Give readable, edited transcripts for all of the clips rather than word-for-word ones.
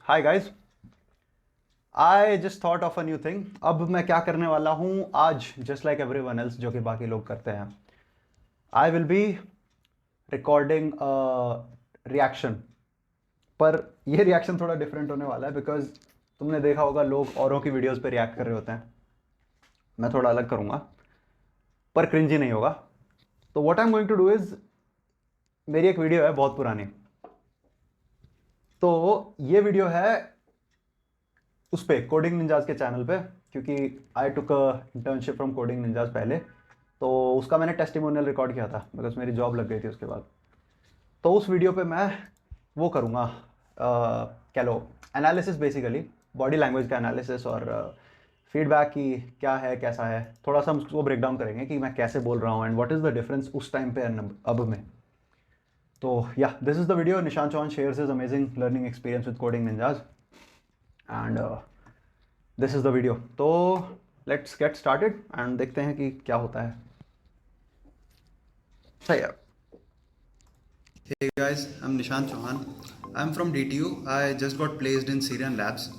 Hi guys, I just thought of a new thing. अब मैं क्या करने वाला हूँ आज, जस्ट लाइक एवरीवन एल्स जो कि बाकी लोग करते हैं, I will be recording reaction. पर ये रिएक्शन थोड़ा डिफरेंट होने वाला है बिकॉज तुमने देखा होगा लोग औरों की वीडियोस पे रिएक्ट कर रहे होते हैं। मैं थोड़ा अलग करूँगा, पर क्रिंजी नहीं होगा। तो what I am going to do is, मेरी एक वीडियो है बहुत पुरानी, तो ये वीडियो है उस पे कोडिंग निंजाज के चैनल पे, क्योंकि आई टुक इंटर्नशिप फ्रॉम कोडिंग निंजाज पहले, तो उसका मैंने टेस्टिमोनियल रिकॉर्ड किया था बिकॉज मेरी जॉब लग गई थी उसके बाद। तो उस वीडियो पे मैं वो करूँगा, क्या लो, एनालिसिस, बेसिकली बॉडी लैंग्वेज का एनालिसिस और फीडबैक की क्या है कैसा है, थोड़ा सा हम उसको ब्रेक डाउन करेंगे कि मैं कैसे बोल रहा हूँ and what is the difference उस टाइम पे एंड अब में। तो या this is the video. Nishan Chauhan shares his amazing learning experience with coding ninjas and this is the video. तो लेट्स गेट स्टार्टेड एंड देखते हैं कि क्या होता है। सही है। Hey guys, I'm Nishan Chauhan. I'm from DTU. I just got placed in Syrian Labs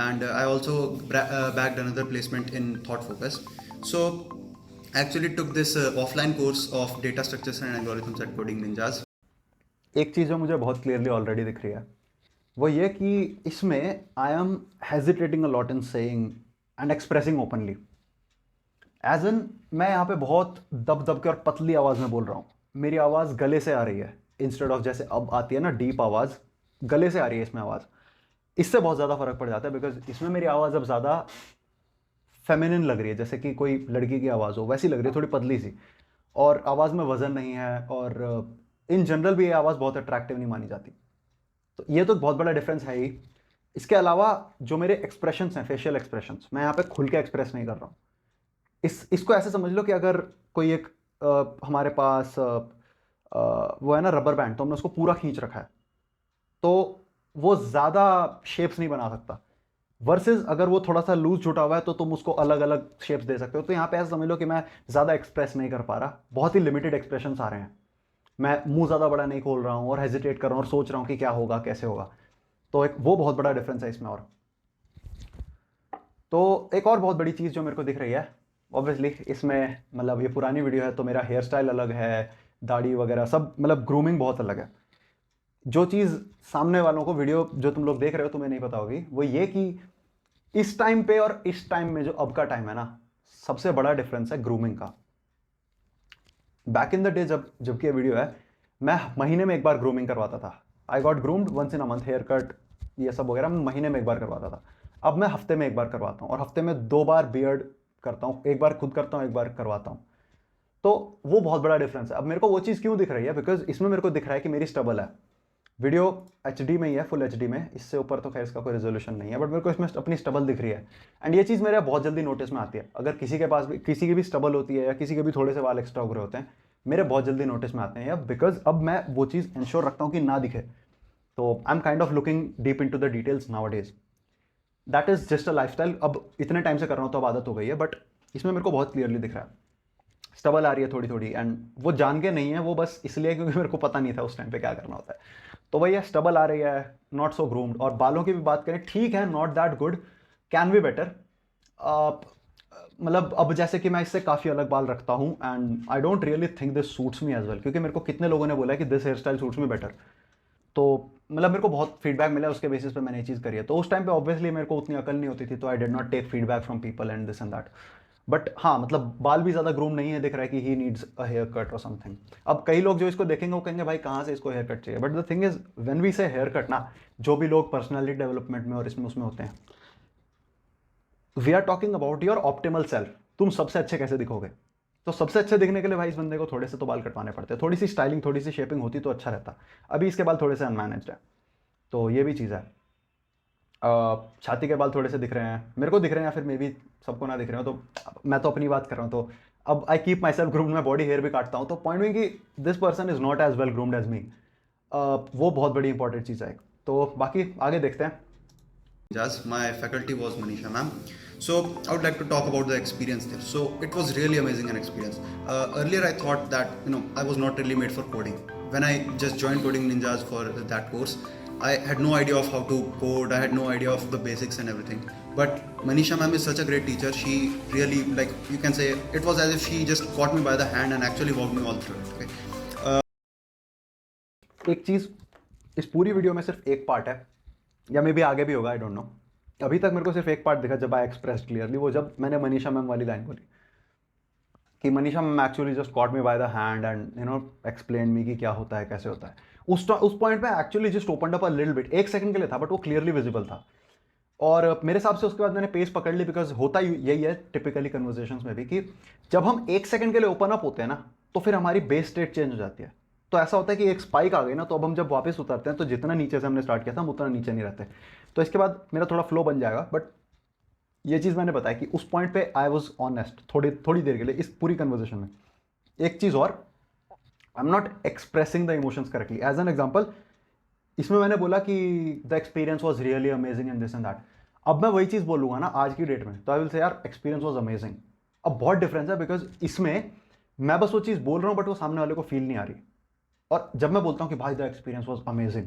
and I also bagged another placement in Thought Focus. So, I actually took this offline course of data structures and algorithms at Coding Ninjas. एक चीज़ जो मुझे बहुत clearly already दिख रही है वो ये कि इसमें I am hesitating a lot in saying and expressing openly, as in मैं यहाँ पे बहुत दब दब के और पतली आवाज़ में बोल रहा हूँ। मेरी आवाज़ गले से आ रही है इंस्टेड ऑफ जैसे अब आती है ना डीप आवाज़, गले से आ रही है इसमें आवाज़। इससे बहुत ज़्यादा फर्क पड़ जाता है बिकॉज इसमें मेरी आवाज़ अब ज़्यादा फेमिनिन लग रही है, जैसे कि कोई लड़की की आवाज़ हो वैसी लग रही है, थोड़ी पतली सी, और आवाज़ में वज़न नहीं है, और इन जनरल भी ये आवाज़ बहुत अट्रैक्टिव नहीं मानी जाती। तो ये तो बहुत बड़ा डिफरेंस है ही। इसके अलावा जो मेरे एक्सप्रेशंस हैं, फेशियल एक्सप्रेशंस, मैं यहाँ पे खुल के एक्सप्रेस नहीं कर रहा हूँ। इसको ऐसे समझ लो कि अगर कोई एक हमारे पास वो है ना रबर बैंड, तो हमने उसको पूरा खींच रखा है, तो वो ज़्यादा शेप्स नहीं बना सकता। वर्सेस अगर वो थोड़ा सा लूज छूटा हुआ है तो तुम उसको अलग अलग शेप्स दे सकते हो। तो यहाँ पे ऐसा समझ लो कि मैं ज़्यादा एक्सप्रेस नहीं कर पा रहा, बहुत ही लिमिटेड एक्सप्रेशंस आ रहे हैं। मैं मुंह ज़्यादा बड़ा नहीं खोल रहा हूँ और हेजिटेट कर रहा हूँ और सोच रहा हूँ कि क्या होगा कैसे होगा। तो एक वो बहुत बड़ा डिफरेंस है इसमें। और तो एक और बहुत बड़ी चीज़ जो मेरे को दिख रही है, ऑब्वियसली इसमें मतलब ये पुरानी वीडियो है तो मेरा हेयर स्टाइल अलग है, दाढ़ी वगैरह सब, मतलब ग्रूमिंग बहुत अलग है। जो चीज़ सामने वालों को वीडियो जो तुम लोग देख रहे हो तुम्हें नहीं पता होगी वो ये कि इस टाइम पे और इस टाइम में जो अब का टाइम है ना, सबसे बड़ा डिफरेंस है ग्रूमिंग का। बैक इन द डे जबकि ये वीडियो है, मैं महीने में एक बार ग्रूमिंग करवाता था। I got groomed once in a month, haircut ये सब वगैरह मैं महीने में एक बार करवाता था। अब मैं हफ्ते में एक बार करवाता हूँ, और हफ्ते में 2 बार बियर्ड करता हूँ, एक बार खुद करता हूँ एक बार करवाता हूँ। तो वो बहुत बड़ा डिफरेंस है। अब मेरे को वो चीज़ क्यों दिख रही है, बिकॉज इसमें मेरे को दिख रहा है कि मेरी स्टबल है। वीडियो HD में ही है, फुल HD में, इससे ऊपर तो खैर इसका कोई रेजोल्यूशन नहीं है, बट मेरे को इसमें अपनी स्टबल दिख रही है। एंड ये चीज़ मेरे बहुत जल्दी नोटिस में आती है। अगर किसी के पास भी किसी की भी स्टबल होती है या किसी के भी थोड़े से वाल एक्स्ट्रा उग रहे होते हैं, मेरे बहुत जल्दी नोटिस में आते हैं, या बिकॉज अब मैं वो चीज़ इंश्योर रखता हूँ कि ना दिखे। तो I am kind of looking deep into the details nowadays. That is just a lifestyle. अब इतने टाइम से कर रहा हूँ तो अब आदत हो गई है, बट इसमें मेरे को बहुत क्लियरली दिख रहा है स्टबल आ रही है थोड़ी थोड़ी। एंड वो जान के नहीं है, वो बस इसलिए क्योंकि मेरे को पता नहीं था उस टाइम पे क्या करना होता है। तो भैया स्टबल आ रही है, नॉट सो ग्रूम्ड। और बालों की भी बात करें, ठीक है, not that good, can be better. मतलब अब जैसे कि मैं इससे काफ़ी अलग बाल रखता हूँ and I don't really think this suits me as well, क्योंकि मेरे को कितने लोगों ने बोला है कि this hairstyle suits me better. तो मतलब मेरे को बहुत फीडबैक मिला, उसके बेसिस पे मैंने ये चीज़ करी है। तो उस टाइम पे ऑब्वियसली मेरे को उतनी अकल नहीं होती थी, तो I did not take feedback from people and this and that. But हाँ, मतलब बाल भी ज़्यादा ग्रूम नहीं है, दिख रहा है कि he needs a haircut और समथिंग। अब कई लोग जो इसको देखेंगे वो कहेंगे भाई कहाँ से इसको हेयर कट चाहिए, but the thing is when we say haircut ना, जो भी लोग पर्सनैलिटी डेवलपमेंट में और इसमें उसमें होते हैं, we are talking about your optimal self. तुम सबसे अच्छे कैसे दिखोगे? तो सबसे अच्छे दिखने के लिए भाई इस बंदे को थोड़े से तो बाल कटवाने पड़ते हैं, थोड़ी सी स्टाइलिंग थोड़ी सी शेपिंग होती तो अच्छा रहता। अभी इसके बाल थोड़े से अनमैनेज्ड है, तो ये भी चीज़ है। छाती के बाल थोड़े से दिख रहे हैं, मेरे को दिख रहे हैं, या फिर मे भी सबको ना दिख रहे हो। तो मैं तो अपनी बात कर रहा हूँ, तो अब I keep myself groomed, मैं बॉडी हेयर भी काटता हूँ। तो पॉइंट में कि this person is not as well groomed as me, वो बहुत बड़ी इंपॉर्टेंट चीज़ है। तो बाकी आगे देखते हैं। Ninjas. My faculty was Manisha ma'am. So I would like to talk about the experience there. So it was really amazing an experience. Earlier I thought that I was not really made for coding. When I just joined Coding Ninjas for that course, I had no idea of how to code. I had no idea of the basics and everything. But Manisha ma'am is such a great teacher. She really, like, you can say it was as if she just caught me by the hand and actually walked me all through it. Okay. एक चीज़ इस पूरी video में सिर्फ एक part है, या may be आगे भी होगा, आई डोंट नो। अभी तक मेरे को सिर्फ एक पार्ट दिखा जब आई एक्सप्रेस क्लियरली, वो जब मैंने मनीषा मैम वाली लाइन बोली कि Manisha ma'am actually just caught me by the hand and explain me कि क्या होता है, कैसे होता है। उस पॉइंट पे actually just opened up a little bit, एक सेकंड के लिए था बट वो क्लियरली विजिबल था। और मेरे हिसाब से उसके बाद मैंने पेस पकड़ ली, बिकॉज होता यही है टिपिकली कन्वर्सेशंस में भी कि जब हम एक सेकंड के लिए ओपन अप होते हैं ना, तो फिर हमारी बेस स्टेट चेंज हो जाती है। तो ऐसा होता है कि एक स्पाइक आ गई ना, तो अब हम जब वापस उतरते हैं तो जितना नीचे से हमने स्टार्ट किया था हम उतना नीचे नहीं रहते। तो इसके बाद मेरा थोड़ा फ्लो बन जाएगा, बट ये चीज़ मैंने बताया कि उस पॉइंट पे आई वॉज ऑनेस्ट थोड़ी देर के लिए इस पूरी कन्वर्सेशन में। एक चीज़ और, I am not expressing the emotions correctly. As an example, इसमें मैंने बोला कि the experience was really amazing and this and that. अब मैं वही चीज़ बोलूँगा ना आज की डेट में, तो आई विल से यार एक्सपीरियंस वॉज अमेजिंग। अब बहुत डिफरेंस है, बिकॉज इसमें मैं बस वो चीज़ बोल रहा हूँ बट वो सामने वाले को फील नहीं आ रही। और जब मैं बोलता हूँ कि भाई द एक्सपीरियंस वॉज अमेजिंग,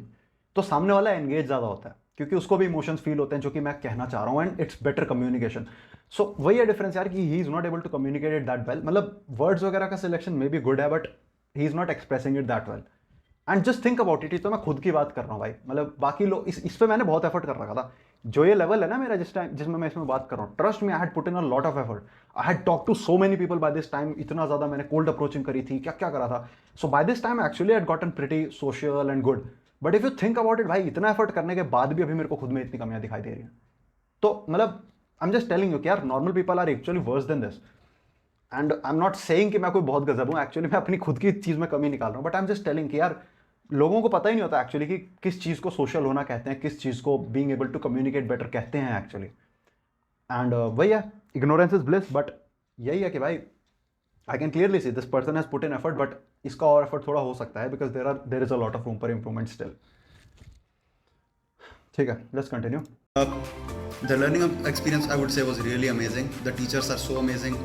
तो सामने वाला एंगेज ज़्यादा होता है, क्योंकि उसको भी इमोशंस फील होते हैं जो कि मैं कहना चाह रहा हूँ, and it's better communication. So वही है डिफरेंस यार, कि he is not able to communicate it that well. मतलब वर्ड्स वगैरह का सिलेक्शन मे बी गुड है, but he is not expressing it that well. And just think about it, तो मैं खुद की बात कर रहा हूँ भाई, मतलब बाकी लोग इस पे मैंने बहुत एफर्ट कर रखा था। जो ये लेवल है ना मेरा जिसमें मैं इसमें बात कर रहा हूँ, trust me, I had put in a lot of effort. I had talk to so many people by this time, इतना ज़्यादा मैंने कोल्ड अप्रोचिंग करी थी, क्या क्या करा था। So by this time actually I had gotten pretty social and good. But if you think about it भाई, इतना एफर्ट करने के बाद भी अभी मेरे को खुद में इतनी कमियां दिखाई दे रही हैं। तो मतलब I am just telling you कि यार normal people are actually worse than this. And I am not saying कि मैं कोई बहुत गजब हूँ, एक्चुअली मैं अपनी खुद की चीज़ में कमी निकाल रहा हूँ, but I am just telling कि यार लोगों को पता ही नहीं होता एक्चुअली कि किस चीज़ को सोशल होना कहते हैं, किस चीज़ को being able to communicate better कहते हैं एक्चुअली। एंड वही है, इग्नोरेंस इज ब्लिस। बट यही है कि भाई I can clearly see this person has put in effort, but इसका और एफर्ट थोड़ा हो सकता है, because there is a lot of room for improvement still. ठीक है, let's continue. The learning experience, I would say, was really amazing. The teachers are so amazing.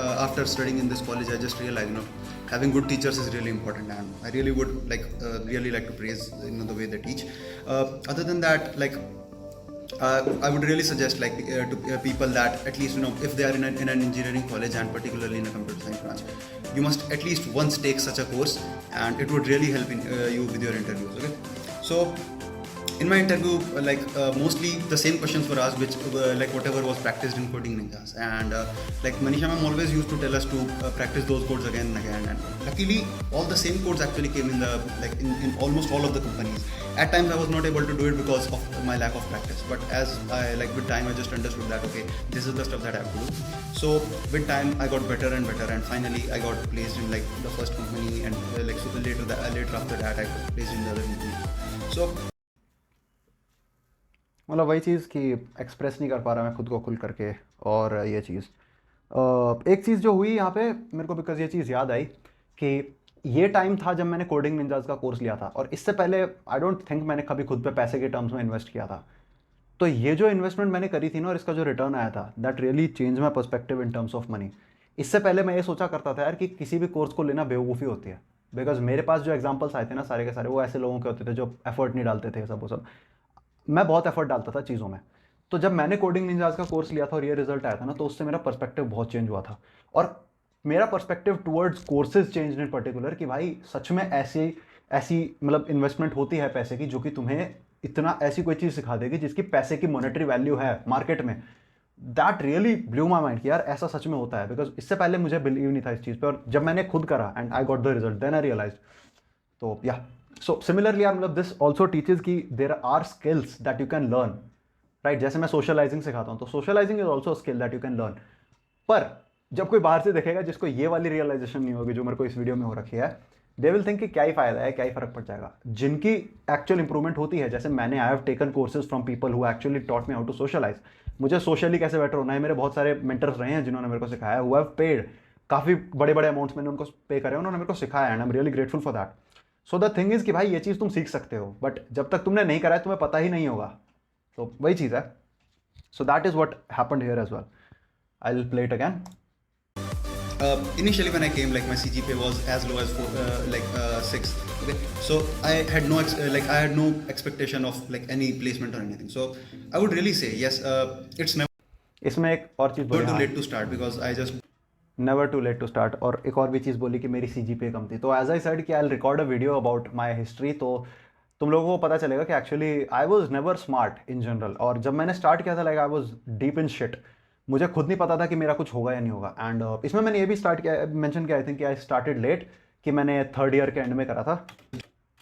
After studying in this college, I just realized, having good teachers is really important, and I really would really like to praise, the way they teach. Other than that, I would really suggest to people that at least if they are in an engineering college and particularly in a computer science branch, you must at least once take such a course, and it would really help you with your interviews. Okay, so in my interview, mostly the same questions were asked, which whatever was practiced in Coding Ninjas, and Manisha ma'am always used to tell us to practice those codes again and again, and luckily all the same codes actually came in in almost all of the companies. At times I was not able to do it because of my lack of practice, but as I with time I just understood that okay, this is the stuff that I have to do. So with time I got better and better, and finally I got placed in the first company, and later after that I got placed in the other company. So मतलब वही चीज़ कि express नहीं कर पा रहा मैं खुद को खुल करके। और ये चीज़ एक चीज़ जो हुई यहाँ पे मेरे को, बिकॉज ये चीज़ याद आई कि ये टाइम था जब मैंने कोडिंग निंजाज का कोर्स लिया था, और इससे पहले आई डोंट थिंक मैंने कभी खुद पे पैसे के टर्म्स में इन्वेस्ट किया था। तो ये जो इन्वेस्टमेंट मैंने करी थी ना, और इसका जो रिटर्न आया था, that really change my perspective in terms of money. इससे पहले मैं ये सोचा करता था यार कि किसी भी कोर्स को लेना बेवकूफ़ी होती है, बिकॉज मेरे पास जो एग्जाम्पल्स आए थे ना सारे के सारे, वो ऐसे लोगों के होते थे जो एफर्ट नहीं डालते थे, सब वो सब। मैं बहुत एफर्ट डालता था चीज़ों में। तो जब मैंने कोडिंग निंजाज का कोर्स लिया था और ये रिजल्ट आया था ना, तो उससे मेरा पर्सपेक्टिव बहुत चेंज हुआ था। और मेरा perspective towards courses change in particular, कि भाई सच में ऐसी मतलब इन्वेस्टमेंट होती है पैसे की, जो कि तुम्हें इतना ऐसी कोई चीज़ सिखा देगी जिसकी पैसे की मॉनेटरी वैल्यू है मार्केट में। That really blew my mind कि यार ऐसा सच में होता है, बिकॉज इससे पहले मुझे बिलीव नहीं था इस चीज़ पे, और जब मैंने खुद करा and I got the result, then I realise. तो या सो सिमिलरली यार, मतलब दिस ऑल्सो टीचेज कि there are skills that you can learn, right. जैसे मैं सोशलाइजिंग सिखाता हूँ, तो socialising is also skill that you can learn. पर जब कोई बाहर से देखेगा जिसको ये वाली रियलाइजेशन नहीं होगी जो मेरे को इस वीडियो में हो रखी है, दे विल थिंक कि क्या ही फायदा है, क्या ही फर्क पड़ जाएगा। जिनकी एक्चुअल इंप्रूवमेंट होती है, जैसे मैंने I have taken courses from people who actually taught me how to socialise. मुझे सोशली कैसे बेटर होना है, मेरे बहुत सारे मेंटर्स रहे हैं जिन्होंने मेरे को सिखाया, हु हैव पेड काफ़ी बड़े बड़े अमाउंट्स मैंने उनको पे करे, उन्होंने मेरे को सिखाया, and I am really grateful for that. So the thing is कि भाई ये चीज़ तुम सीख सकते हो, बट जब तक तुमने नहीं करा है तुम्हें पता ही नहीं होगा। तो वही चीज़ है। So that is what happened here as well. I will play it again. initially when I came, like my CGPA was as low as 6. Okay, so I had I had no expectation of like any placement or anything. So I would really say yes, it's इसमें एक और चीज़ never बोली, too हाँ, late to start because I just never too late to start. और एक और भी चीज़ बोली कि मेरी CGPA कम थी। तो एज आई सेड कि I record a video about my history, तो तुम लोगों को पता चलेगा कि actually I was never smart in general. और जब मैंने स्टार्ट किया था, like I was deep in shit. मुझे खुद नहीं पता था कि मेरा कुछ होगा या नहीं होगा। एंड इसमें मैंने ये भी स्टार्ट किया, मेंशन किया आई थिंक कि आई स्टार्टेड लेट, कि मैंने थर्ड ईयर के एंड में करा था।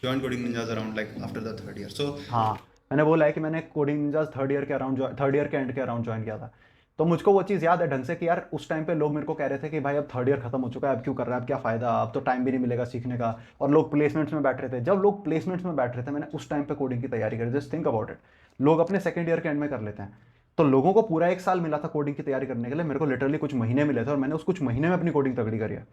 joined Coding Ninjas around like after the third year. So हाँ, मैंने बोला है कि मैंने कोडिंग निंजास थर्ड ईयर के एंड के अराउंड ज्वाइन किया था। तो मुझको वो चीज़ याद है ढंग से कि यार उस टाइम पे लोग मेरे को कह रहे थे कि भाई अब थर्ड ईयर खत्म हो चुका है, अब क्यों कर रहा है, अब क्या फ़ायदा, अब तो टाइम भी नहीं मिलेगा सीखने का। और लोग प्लेसमेंट्स में बैठ रहे थे। जब लोग प्लेसमेंट्स में बैठ रहे थे, मैंने उस टाइम पे कोडिंग की तैयारी करी। जस्ट थिंक अबाउट इट, लोग अपने सेकंड ईयर के एंड में कर लेते हैं। तो लोगों को पूरा 1 साल मिला था कोडिंग की तैयारी करने के लिए, मेरे को लिटरली कुछ महीने मिले थे, और मैंने उस कुछ महीने में अपनी कोडिंग तगड़ी करी है।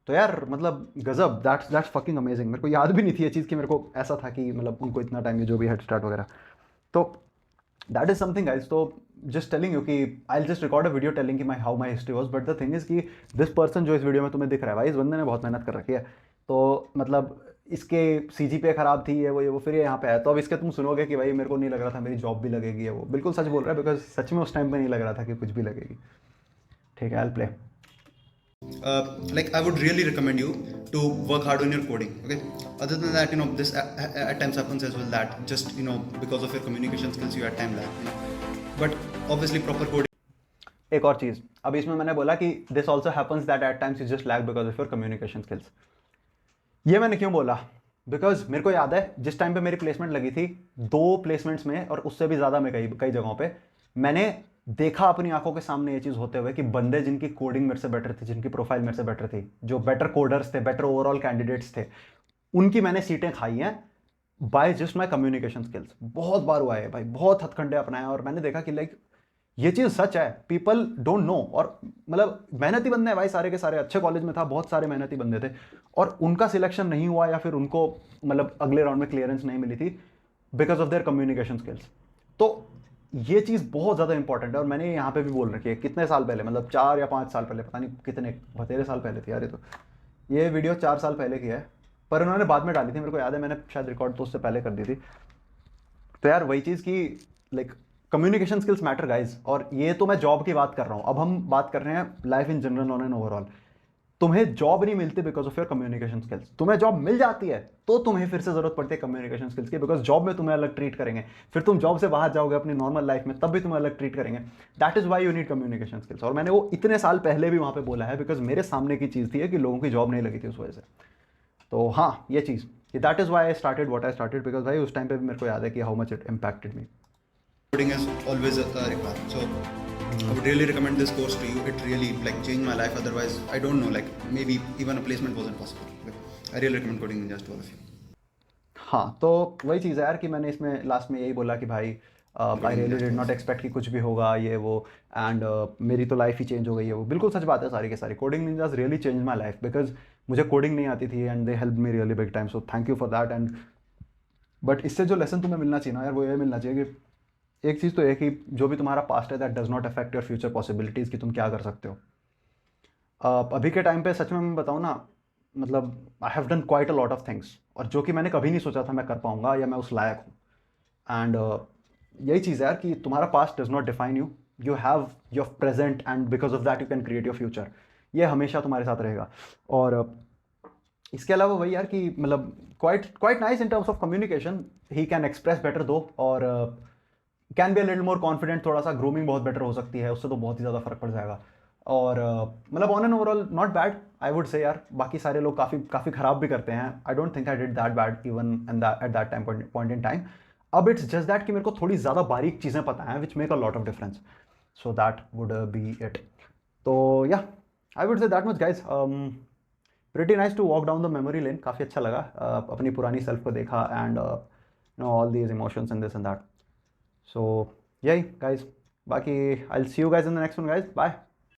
तो यार मतलब गजब, दैट्स फकिंग अमेजिंग। मेरे को याद भी नहीं थी ये चीज़ कि मेरे को ऐसा था कि मतलब उनको इतना टाइम जो भी हेड स्टार्ट वगैरह। तो दैट इज समथिंग गाइस। तो जस्ट टेलिंग यू कि I just record a video telling कि my how my history was. But the thing is कि दिस पर्सन जो इस वीडियो में तुम्हें दिख रहा है भाई, इस बंदे ने बहुत मेहनत कर रखी है। तो मतलब इसके CGPA खराब थी, ये वो फिर ये यहाँ पे है। तो अब इसके तुम सुनोगे कि भाई मेरे को नहीं लग रहा था मेरी जॉब भी लगेगी, है वो बिल्कुल सच बोल रहा है, बिकॉज सच में उस टाइम पे नहीं लग रहा था कि कुछ भी लगेगी। ठीक है, I play. like I would really recommend you to work hard on your coding. Okay, other than that, this at times happens as well, that just because of your communication skills you had time lag, but obviously proper coding. एक और चीज़, अब इसमें मैंने बोला कि this also happens that at times you just lack because of your communication skills. ये मैंने क्यों बोला? बिकॉज मेरे को याद है जिस टाइम पे मेरी प्लेसमेंट लगी थी, 2 प्लेसमेंट्स में और उससे भी ज़्यादा में कई जगहों पे मैंने देखा अपनी आंखों के सामने ये चीज़ होते हुए कि बंदे जिनकी कोडिंग मेरे से बेटर थी, जिनकी प्रोफाइल मेरे से बेटर थी, जो बेटर कोडर्स थे, बेटर ओवरऑल कैंडिडेट्स थे, उनकी मैंने सीटें खाई हैं by just my communication skills. बहुत बार हुआ है भाई, बहुत हथकंडे अपनाए, और मैंने देखा कि लाइक ये चीज़ सच है, पीपल डोंट नो। और मतलब मेहनती बंदे हैं भाई, सारे के सारे अच्छे कॉलेज में था, बहुत सारे मेहनती बंदे थे, और उनका सिलेक्शन नहीं हुआ या फिर उनको मतलब अगले राउंड में क्लियरेंस नहीं मिली थी because of their communication skills. तो ये चीज़ बहुत ज़्यादा इंपॉर्टेंट है, और मैंने यहाँ पे भी बोल रखी है कितने साल पहले, मतलब 4 या 5 साल पहले, पता नहीं कितने बतेरे साल पहले थी यार ये तो। ये वीडियो 4 साल पहले की है, पर उन्होंने बाद में डाली थी, मेरे को याद है मैंने शायद रिकॉर्ड तो उससे पहले कर दी थी। तो यार वही चीज़ की like communication skills matter guys. और ये तो मैं जॉब की बात कर रहा हूँ, अब हम बात कर रहे हैं life in general on an overall. तुम्हें जॉब नहीं मिलती because of your communication skills, तुम्हें जॉब मिल जाती है तो तुम्हें फिर से जरूरत पड़ती है कम्युनिकेशन स्किल्स की, बिकॉज जॉब में तुम्हें अलग ट्रीट करेंगे, फिर तुम जॉब से बाहर जाओगे अपनी नॉर्मल लाइफ में, तब भी तुम्हें अलग ट्रीट करेंगे। That is why you need communication skills. और मैंने वो इतने साल पहले भी वहाँ पे बोला है, बिकॉज मेरे सामने की चीज़ थी कि लोगों की जॉब नहीं लगी थी उस वजह से। तो हाँ, ये चीज़, that is why I started what I started, because भाई उस टाइम पे भी मेरे को याद है कि how much it impacted me. Coding is always a requirement. So I would really recommend this course to you. It really like changed my life. Otherwise, I don't know, like maybe even a placement wasn't possible. But I really recommend Coding Ninjas to all of you. हाँ, तो वही चीज़ है यार कि मैंने इसमें last में यही बोला कि भाई I really did not expect कि कुछ भी होगा ये वो, एंड मेरी तो लाइफ ही चेंज हो गई है वो। बिल्कुल सच बात है सारी के सारी। Coding ninjas really change my life, because मुझे कोडिंग नहीं आती थी and they help me really big time, so thank you for that. And but इससे जो लेसन तुम्हें मिलना चाहिए ना यार, वो ये मिलना चाहिए कि एक चीज़ तो है कि जो भी तुम्हारा पास्ट है that does not affect your future possibilities, कि तुम क्या कर सकते हो। अभी के टाइम पे सच में मैं बताऊँ ना, मतलब I have done quite a lot of things, और जो कि मैंने कभी नहीं सोचा था मैं कर पाऊँगा या मैं उस लायक हूँ। एंड यही चीज़ है यार कि तुम्हारा past does not define you, you have your present, and because of that you can create your future. ये हमेशा तुम्हारे साथ रहेगा। और इसके अलावा वही यार कि मतलब quite nice in terms of communication, he can express better दो, और can be a little more confident, थोड़ा सा ग्रूमिंग बहुत बेटर हो सकती है, उससे तो बहुत ही ज़्यादा फर्क पड़ जाएगा। और मतलब on an overall not bad I would से यार। बाकी सारे लोग काफ़ी ख़राब भी करते हैं, I don't think I did that bad even at that time point in time. अब इट्स जस्ट दैट कि मेरे को थोड़ी ज़्यादा बारीक चीज़ें पता हैं which make a lot of difference, so that would be it. तो yeah I would say that much guys, pretty nice to walk down the memory lane. काफ़ी अच्छा लगा, अपनी पुरानी सेल्फ को देखा, and all these emotions and this and that. So yay guys, baki I'll see you guys in the next one guys, bye.